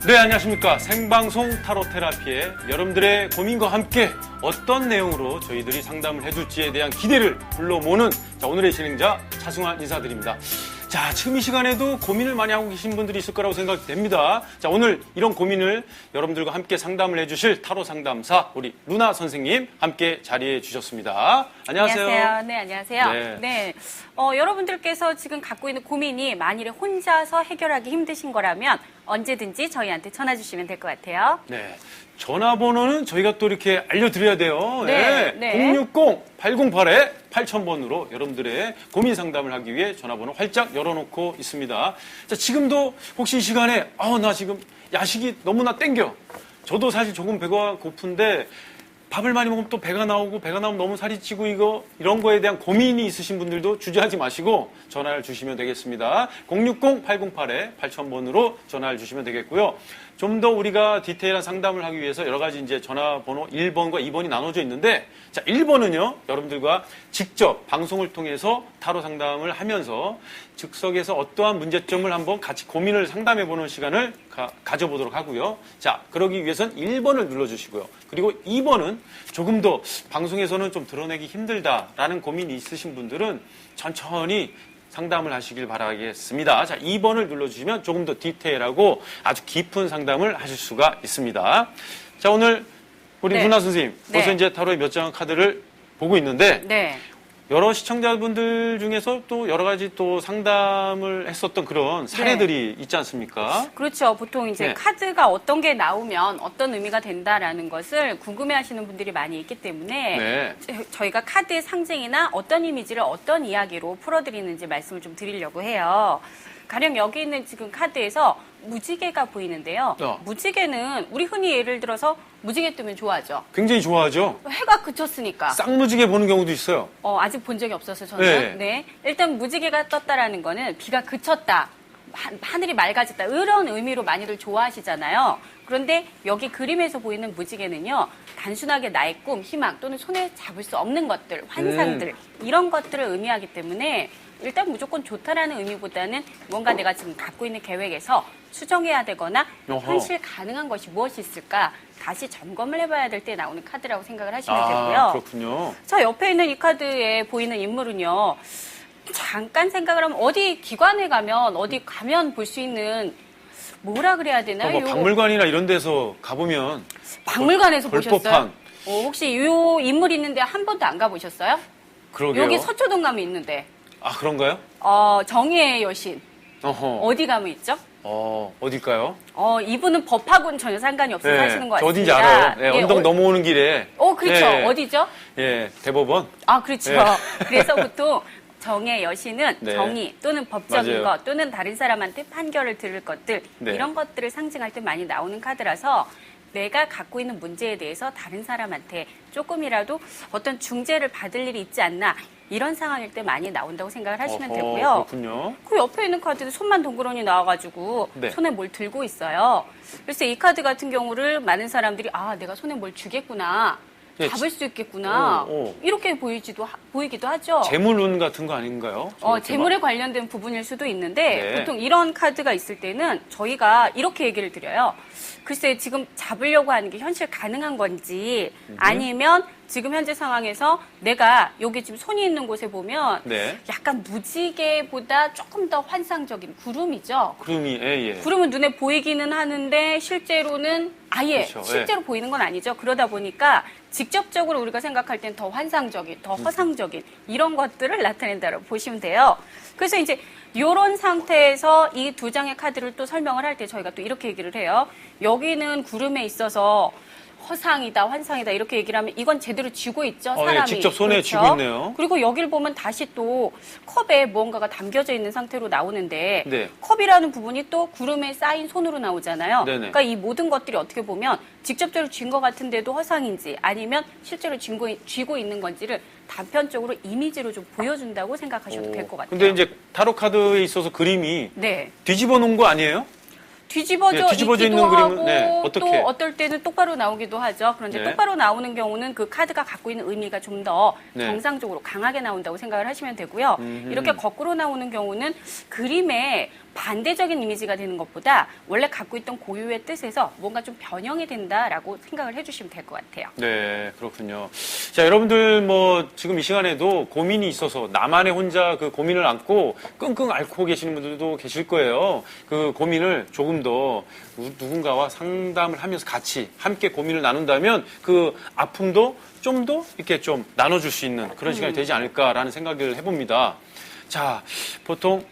네, 안녕하십니까. 생방송 타로 테라피에 여러분들의 고민과 함께 어떤 내용으로 저희들이 상담을 해줄지에 대한 기대를 불러모으는 오늘의 진행자 차승환 인사드립니다. 자, 지금 이 시간에도 고민을 많이 하고 계신 분들이 있을 거라고 생각됩니다. 자, 오늘 이런 고민을 여러분들과 함께 상담을 해주실 타로 상담사 우리 루나 선생님 함께 자리해 주셨습니다. 안녕하세요. 안녕하세요. 네, 안녕하세요. 네. 여러분들께서 지금 갖고 있는 고민이 만일에 혼자서 해결하기 힘드신 거라면 언제든지 저희한테 전화 주시면 될 것 같아요. 네. 전화번호는 저희가 또 이렇게 알려드려야 돼요. 네. 060-808-8000번으로 여러분들의 고민 상담을 하기 위해 전화번호 활짝 열어놓고 있습니다. 자, 지금도 혹시 이 시간에 나 지금 야식이 너무나 땡겨. 저도 사실 조금 배가 고픈데 밥을 많이 먹으면 또 배가 나오고 배가 나오면 너무 살이 찌고 이런 거에 대한 고민이 있으신 분들도 주저하지 마시고 전화를 주시면 되겠습니다. 060-808-8000번으로 전화를 주시면 되겠고요. 좀 더 우리가 디테일한 상담을 하기 위해서 여러 가지 이제 전화번호 1번과 2번이 나눠져 있는데, 자, 1번은요, 여러분들과 직접 방송을 통해서 타로 상담을 하면서 즉석에서 어떠한 문제점을 한번 같이 고민을 상담해보는 시간을 가져보도록 하고요. 자, 그러기 위해선 1번을 눌러주시고요. 그리고 2번은 조금 더 방송에서는 좀 드러내기 힘들다라는 고민이 있으신 분들은 천천히 상담을 하시길 바라겠습니다. 자, 2번을 눌러주시면 조금 더 디테일하고 아주 깊은 상담을 하실 수가 있습니다. 자, 오늘 우리 루나 선생님, 벌써 이제 타로의 몇 장 카드를 보고 있는데, 여러 시청자분들 중에서 또 여러 가지 또 상담을 했었던 그런 사례들이 있지 않습니까? 그렇죠. 보통 이제 카드가 어떤 게 나오면 어떤 의미가 된다라는 것을 궁금해하시는 분들이 많이 있기 때문에 저희가 카드의 상징이나 어떤 이미지를 어떤 이야기로 풀어드리는지 말씀을 좀 드리려고 해요. 가령 여기 있는 지금 카드에서 무지개가 보이는데요. 무지개는 우리 흔히 예를 들어서 무지개 뜨면 좋아하죠. 굉장히 좋아하죠. 해가 그쳤으니까. 쌍무지개 보는 경우도 있어요. 아직 본 적이 없어서 저는. 일단 무지개가 떴다라는 거는 비가 그쳤다. 하늘이 맑아졌다. 이런 의미로 많이들 좋아하시잖아요. 그런데 여기 그림에서 보이는 무지개는요. 단순하게 나의 꿈, 희망 또는 손에 잡을 수 없는 것들, 환상들 이런 것들을 의미하기 때문에 일단 무조건 좋다라는 의미보다는 뭔가 내가 지금 갖고 있는 계획에서 수정해야 되거나 현실 가능한 것이 무엇이 있을까 다시 점검을 해봐야 될 때 나오는 카드라고 생각을 하시면 되고요. 그렇군요. 자, 옆에 있는 이 카드에 보이는 인물은요. 잠깐 생각을 하면 어디 기관에 가면 어디 가면 볼 수 있는 뭐라 그래야 되나요? 박물관이나 이런 데서 가보면 박물관에서 보셨어요? 법한. 혹시 이 인물 있는데 한 번도 안 가보셨어요? 그러게요. 여기 서초동 가면 있는데. 아, 그런가요? 정의의 여신. 어디 가면 있죠? 어딜까요? 이분은 법하고는 전혀 상관이 없어서 사시는 것 같습니다. 어딘지 알아요. 언덕 넘어오는 길에. 그렇죠. 어디죠? 대법원. 그렇죠. 그래서 보통 정의 여신은 정의 또는 법적인 것 또는 다른 사람한테 판결을 들을 것들 이런 것들을 상징할 때 많이 나오는 카드라서 내가 갖고 있는 문제에 대해서 다른 사람한테 조금이라도 어떤 중재를 받을 일이 있지 않나 이런 상황일 때 많이 나온다고 생각을 하시면 되고요. 그렇군요. 그 옆에 있는 카드는 손만 동그러니 나와가지고 손에 뭘 들고 있어요. 그래서 이 카드 같은 경우를 많은 사람들이 내가 손에 뭘 주겠구나. 잡을 수 있겠구나. 이렇게 보이기도 하죠. 재물운 같은 거 아닌가요? 재물에 관련된 부분일 수도 있는데 보통 이런 카드가 있을 때는 저희가 이렇게 얘기를 드려요. 글쎄 지금 잡으려고 하는 게 현실 가능한 건지 아니면 지금 현재 상황에서 내가 여기 지금 손이 있는 곳에 보면 약간 무지개보다 조금 더 환상적인 구름이죠. 구름은 눈에 보이기는 하는데 실제로는 아예 실제로 보이는 건 아니죠. 그러다 보니까 직접적으로 우리가 생각할 땐 더 환상적인, 더 허상적인 이런 것들을 나타낸다고 보시면 돼요. 그래서 이제 이런 상태에서 이 두 장의 카드를 또 설명을 할 때 저희가 또 이렇게 얘기를 해요. 여기는 구름에 있어서 허상이다, 환상이다 이렇게 얘기를 하면 이건 제대로 쥐고 있죠, 사람이. 직접 손에 쥐고 있네요. 그리고 여기를 보면 다시 또 컵에 무언가가 담겨져 있는 상태로 나오는데 컵이라는 부분이 또 구름에 쌓인 손으로 나오잖아요. 그러니까 이 모든 것들이 어떻게 보면 직접적으로 쥔 것 같은데도 허상인지 아니면 실제로 쥐고 있는 건지를 단편적으로 이미지로 좀 보여준다고 생각하셔도 될 것 같아요. 근데 이제 타로 카드에 있어서 그림이 뒤집어 놓은 거 아니에요? 뒤집어져 있는 하고 그림은 어떻게? 또 어떨 때는 똑바로 나오기도 하죠. 그런데 똑바로 나오는 경우는 그 카드가 갖고 있는 의미가 좀 더 정상적으로 강하게 나온다고 생각을 하시면 되고요. 이렇게 거꾸로 나오는 경우는 그림에 반대적인 이미지가 되는 것보다 원래 갖고 있던 고유의 뜻에서 뭔가 좀 변형이 된다라고 생각을 해주시면 될 것 같아요. 네, 그렇군요. 자, 여러분들 뭐 지금 이 시간에도 고민이 있어서 나만의 혼자 그 고민을 안고 끙끙 앓고 계시는 분들도 계실 거예요. 그 고민을 조금 더 누군가와 상담을 하면서 같이 함께 고민을 나눈다면 그 아픔도 좀 더 이렇게 좀 나눠줄 수 있는 그런 시간이 되지 않을까라는 생각을 해봅니다. 자, 보통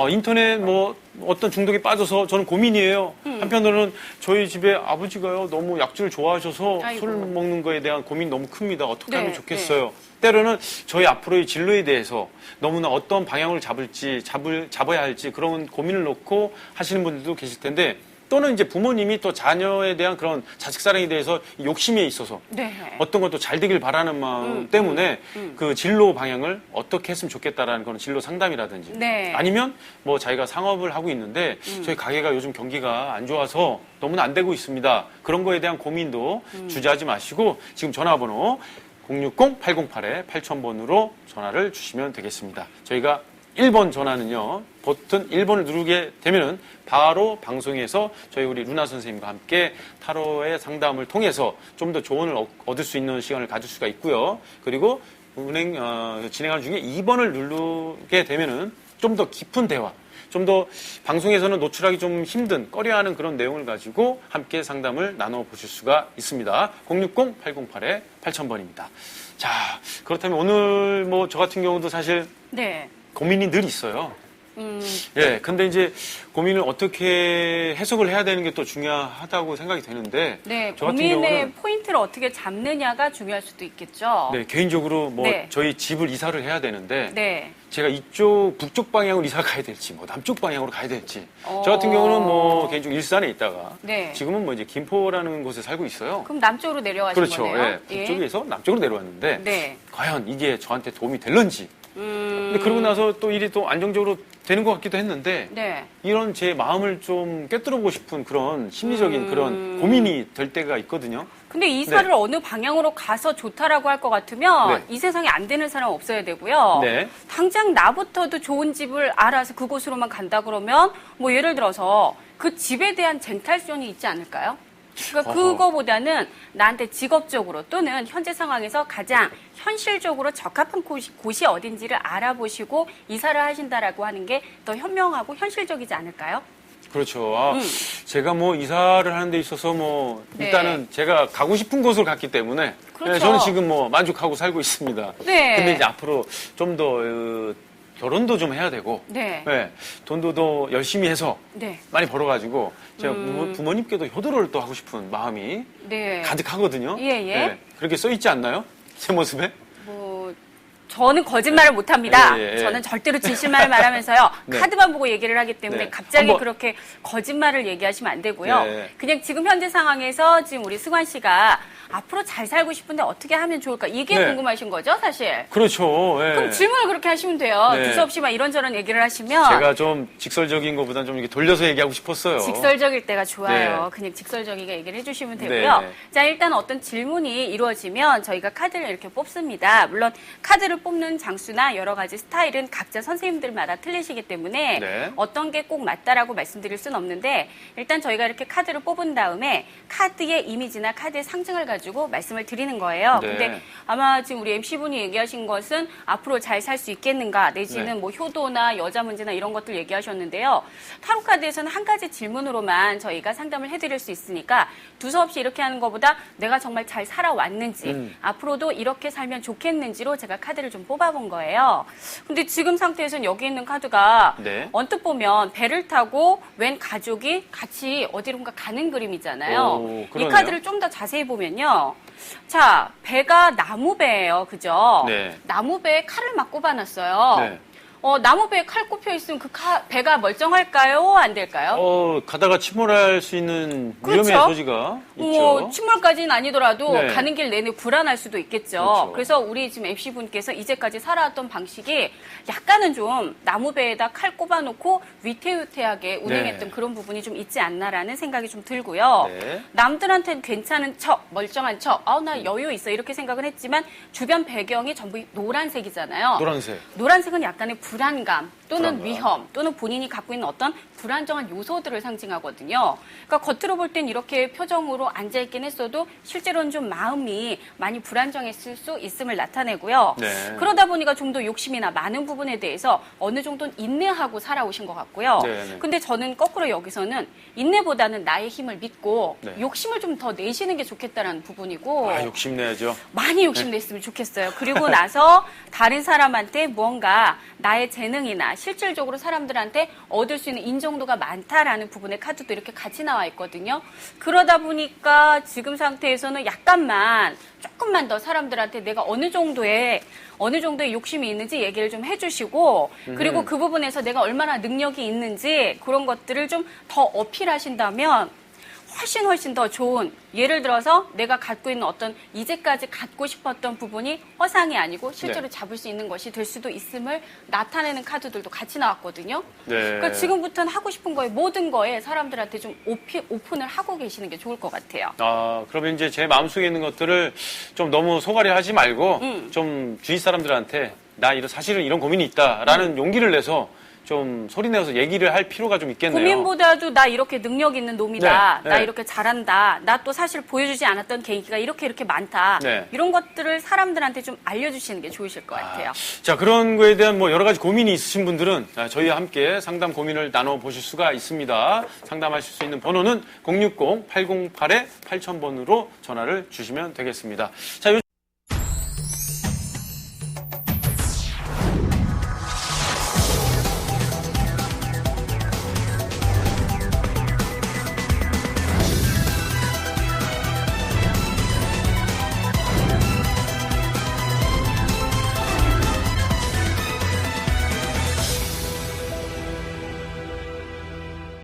인터넷 뭐 어떤 중독에 빠져서 저는 고민이에요. 한편으로는 저희 집에 아버지가요 너무 약주를 좋아하셔서 아이고. 술 먹는 거에 대한 고민 너무 큽니다. 어떻게 네, 하면 좋겠어요. 때로는 저희 앞으로의 진로에 대해서 너무나 어떤 방향을 잡아야 할지 그런 고민을 놓고 하시는 분들도 계실 텐데 또는 이제 부모님이 또 자녀에 대한 그런 자식 사랑에 대해서 욕심에 있어서 네. 어떤 것도 잘 되길 바라는 마음 때문에 그 진로 방향을 어떻게 했으면 좋겠다라는 그런 진로 상담이라든지 네. 아니면 뭐 자기가 상업을 하고 있는데 저희 가게가 요즘 경기가 안 좋아서 너무나 안 되고 있습니다. 그런 거에 대한 고민도 주저하지 마시고 지금 전화번호 060-808-8000번으로 전화를 주시면 되겠습니다. 저희가 1번 전화는요, 버튼 1번을 누르게 되면은 바로 방송에서 저희 우리 루나 선생님과 함께 타로의 상담을 통해서 좀 더 조언을 얻을 수 있는 시간을 가질 수가 있고요. 그리고 진행하는 중에 2번을 누르게 되면은 좀 더 깊은 대화, 좀 더 방송에서는 노출하기 좀 힘든, 꺼려하는 그런 내용을 가지고 함께 상담을 나눠보실 수가 있습니다. 060-808-8000번입니다. 자, 그렇다면 오늘 뭐 저 같은 경우도 사실 네. 고민이 늘 있어요. 예, 근데 이제 고민을 어떻게 해석을 해야 되는 게 또 중요하다고 생각이 되는데. 네, 저 같은 고민의 경우는 포인트를 어떻게 잡느냐가 중요할 수도 있겠죠. 네, 개인적으로 뭐 네. 저희 집을 이사를 해야 되는데. 네. 제가 이쪽 북쪽 방향으로 이사 가야 될지, 뭐 남쪽 방향으로 가야 될지. 저 같은 경우는 뭐 개인적으로 일산에 있다가. 네. 지금은 뭐 이제 김포라는 곳에 살고 있어요. 그럼 남쪽으로 내려가신 그렇죠. 거네요. 예, 북쪽에서 남쪽으로 내려왔는데. 네. 과연 이게 저한테 도움이 될런지. 근데 그러고 나서 또 일이 또 안정적으로 되는 것 같기도 했는데 네. 이런 제 마음을 좀 꿰뚫어보고 싶은 그런 심리적인 그런 고민이 될 때가 있거든요. 근데 이사를 네. 어느 방향으로 가서 좋다라고 할 것 같으면 네. 이 세상에 안 되는 사람 없어야 되고요. 네. 당장 나부터도 좋은 집을 알아서 그곳으로만 간다 그러면 뭐 예를 들어서 그 집에 대한 쟁탈성이 있지 않을까요? 그러니까 어허. 그거보다는 나한테 직업적으로 또는 현재 상황에서 가장 현실적으로 적합한 곳이 어딘지를 알아보시고 이사를 하신다라고 하는 게 더 현명하고 현실적이지 않을까요? 그렇죠. 제가 뭐 이사를 하는 데 있어서 뭐 네. 일단은 제가 가고 싶은 곳을 갔기 때문에 그렇죠. 네, 저는 지금 뭐 만족하고 살고 있습니다. 네. 근데 이제 앞으로 좀 더 결혼도 좀 해야 되고 네. 네, 돈도 더 열심히 해서 네. 많이 벌어가지고 제가 부모님께도 효도를 또 하고 싶은 마음이 네. 가득하거든요. 예, 예. 네, 그렇게 써 있지 않나요? 제 모습에? 뭐 저는 거짓말을 못합니다. 예, 예. 저는 절대로 진실만을 말하면서요. 네. 카드만 보고 얘기를 하기 때문에 네. 갑자기 한번- 그렇게 거짓말을 얘기하시면 안 되고요. 네. 그냥 지금 현재 상황에서 지금 우리 승환 씨가 앞으로 잘 살고 싶은데 어떻게 하면 좋을까? 이게 네. 궁금하신 거죠, 사실? 그렇죠. 예. 그럼 질문을 그렇게 하시면 돼요. 네. 두서없이 막 이런저런 얘기를 하시면 제가 좀 직설적인 것보다는 좀 이렇게 돌려서 얘기하고 싶었어요. 직설적일 때가 좋아요. 네. 그냥 직설적이게 얘기를 해주시면 되고요. 네. 자, 일단 어떤 질문이 이루어지면 저희가 카드를 이렇게 뽑습니다. 물론 카드를 뽑는 장수나 여러 가지 스타일은 각자 선생님들마다 틀리시기 때문에 네. 어떤 게 꼭 맞다라고 말씀드릴 수는 없는데 일단 저희가 이렇게 카드를 뽑은 다음에 카드의 이미지나 카드의 상징을 가지고 말씀을 드리는 거예요. 네. 근데 아마 지금 우리 MC분이 얘기하신 것은 앞으로 잘 살 수 있겠는가 내지는 네. 뭐 효도나 여자 문제나 이런 것들 얘기하셨는데요. 타로 카드에서는 한 가지 질문으로만 저희가 상담을 해드릴 수 있으니까 두서없이 이렇게 하는 것보다 내가 정말 잘 살아왔는지 앞으로도 이렇게 살면 좋겠는지로 제가 카드를 좀 뽑아본 거예요. 근데 지금 상태에서는 여기 있는 카드가 네. 언뜻 보면 배를 타고 웬 가족이 같이 어디론가 가는 그림이잖아요. 오, 이 그러네요. 카드를 좀 더 자세히 보면요. 자, 배가 나무배예요. 그죠? 네. 나무배에 칼을 막 꼽아놨어요. 네. 나무배에 칼 꼽혀 있으면 그 배가 멀쩡할까요? 안 될까요? 가다가 침몰할 수 있는 그렇죠. 위험의 소지가 뭐 있죠. 침몰까지는 아니더라도 네. 가는 길 내내 불안할 수도 있겠죠. 그렇죠. 그래서 우리 지금 MC분께서 이제까지 살아왔던 방식이 약간은 좀 나무배에다 칼 꼽아놓고 위태위태하게 운행했던 네. 그런 부분이 좀 있지 않나라는 생각이 좀 들고요. 네. 남들한테는 괜찮은 척, 멀쩡한 척, 나 여유 있어 이렇게 생각은 했지만 주변 배경이 전부 노란색이잖아요. 노란색. 노란색은 약간의 불안감, 또는 불안감. 위험 또는 본인이 갖고 있는 어떤 불안정한 요소들을 상징하거든요. 그러니까 겉으로 볼 땐 이렇게 표정으로 앉아있긴 했어도 실제로는 좀 마음이 많이 불안정했을 수 있음을 나타내고요. 네. 그러다 보니까 좀 더 욕심이나 많은 부분에 대해서 어느 정도는 인내하고 살아오신 것 같고요. 네. 근데 저는 거꾸로 여기서는 인내보다는 나의 힘을 믿고 네. 욕심을 좀 더 내시는 게 좋겠다라는 부분이고 아, 욕심내야죠. 많이 욕심냈으면 좋겠어요. 그리고 나서 다른 사람한테 무언가 나의 재능이나 실질적으로 사람들한테 얻을 수 있는 인정도가 많다라는 부분의 카드도 이렇게 같이 나와 있거든요. 그러다 보니까 지금 상태에서는 조금만 더 사람들한테 내가 어느 정도의 욕심이 있는지 얘기를 좀 해주시고 그리고 그 부분에서 내가 얼마나 능력이 있는지 그런 것들을 좀 더 어필하신다면 훨씬 더 좋은, 예를 들어서 내가 갖고 있는 어떤 이제까지 갖고 싶었던 부분이 허상이 아니고 실제로 네. 잡을 수 있는 것이 될 수도 있음을 나타내는 카드들도 같이 나왔거든요. 네. 그러니까 지금부터는 하고 싶은 거에 모든 거에 사람들한테 좀 오픈을 하고 계시는 게 좋을 것 같아요. 아, 그러면 이제 제 마음속에 있는 것들을 좀 너무 소갈이 하지 말고 좀 주위 사람들한테 사실은 이런 고민이 있다라는 용기를 내서 좀 소리내서 얘기를 할 필요가 좀 있겠네요. 고민보다도 나 이렇게 능력 있는 놈이다. 네, 나 네. 이렇게 잘한다. 나 또 사실 보여주지 않았던 개인기가 이렇게 많다. 네. 이런 것들을 사람들한테 좀 알려주시는 게 좋으실 것 같아요. 자, 그런 거에 대한 여러 가지 고민이 있으신 분들은 저희와 함께 상담 고민을 나눠보실 수가 있습니다. 상담하실 수 있는 번호는 060-808-8000번으로 전화를 주시면 되겠습니다. 자,